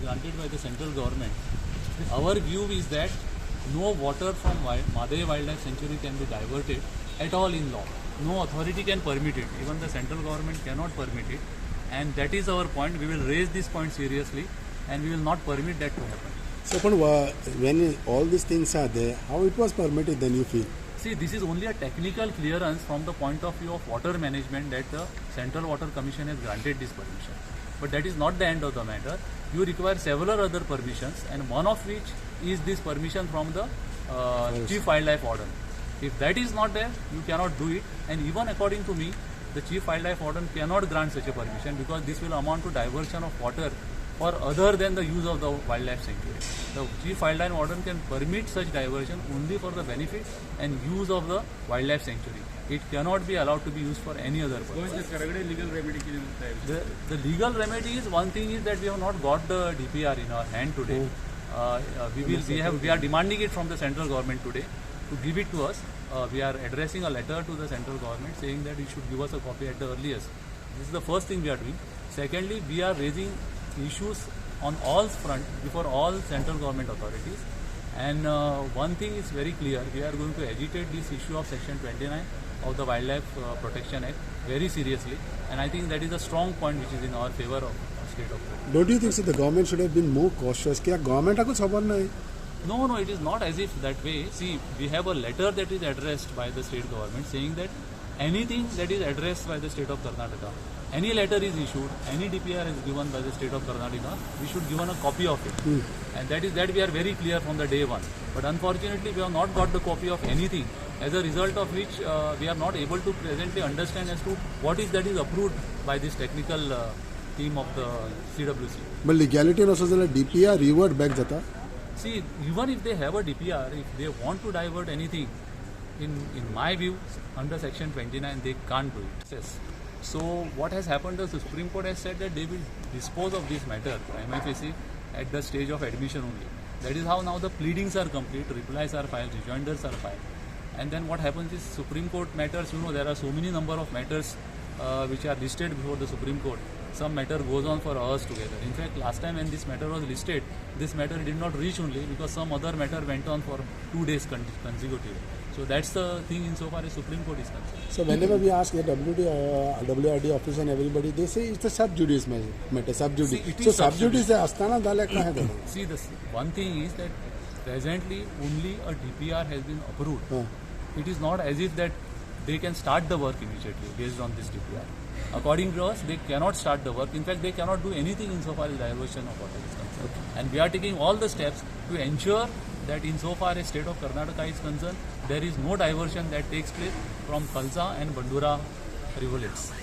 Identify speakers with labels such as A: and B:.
A: granted by the central government, our view is that no water from Madhe Wildlife Sanctuary can be diverted at all in law. No authority can permit it. Even the central government cannot permit it. And that is our point. We will raise this point seriously and we will not permit that to happen.
B: So, when all these things are there, how it was permitted then you feel?
A: See, this is only a technical clearance from the point of view of water management that the Central Water Commission has granted this permission. But that is not the end of the matter. You require several other permissions, and one of which is this permission from the Chief Wildlife Warden. If that is not there, you cannot do it. And even according to me, the Chief Wildlife Warden cannot grant such a permission because this will amount to diversion of water for other than the use of the wildlife sanctuary. The Chief Wildlife Warden can permit such diversion only for the benefit and use of the wildlife sanctuary. It cannot be allowed to be used for any other purpose. The legal remedy is, one thing is that we have not got the DPR in our hand today. We are demanding it from the central government today to give it to us. We are addressing a letter to the central government saying that it should give us a copy at the earliest. This is the first thing we are doing. Secondly, we are raising issues on all fronts before all central government authorities. And one thing is very clear, we are going to agitate this issue of Section 29 of the Wildlife Protection Act very seriously. And I think that is a strong point which is in our favor of state of Kerala.
B: Don't you think so the government should have been more cautious? Kya government ko sabr nahi?
A: No, it is not as if that way. See, we have a letter that is addressed by the state government saying that anything that is addressed by the state of Karnataka, any letter is issued, any DPR is given by the state of Karnataka, we should given a copy of it. And that is that we are very clear from the day one. But unfortunately, we have not got the copy of anything, as a result of which we are not able to presently understand as to what is that is approved by this technical team of the CWC.
B: But legality also the DPR revert back jata.
A: See, even if they have a DPR, if they want to divert anything, in my view, under Section 29, they can't do it. Yes. So what has happened is the Supreme Court has said that they will dispose of this matter, prima facie, at the stage of admission only. That is how now the pleadings are complete, replies are filed, rejoinders are filed. And then what happens is Supreme Court matters, there are so many number of matters which are listed before the Supreme Court. Some matter goes on for hours together. In fact, last time when this matter was listed, this matter did not reach only because some other matter went on for 2 days consecutively. So that's the thing insofar as Supreme Court is concerned.
B: So whenever we ask the WRD office and everybody, they say it's the sub judice matter, sub judice. So sub judice is Astana Dalek kahan hai?
A: See, the one thing is that presently only a DPR has been approved. It is not as if that they can start the work immediately based on this DPR. According to us, they cannot start the work. In fact, they cannot do anything insofar as diversion of water is concerned. And we are taking all the steps to ensure that insofar as state of Karnataka is concerned, there is no diversion that takes place from Khalsa and Bandura rivulets.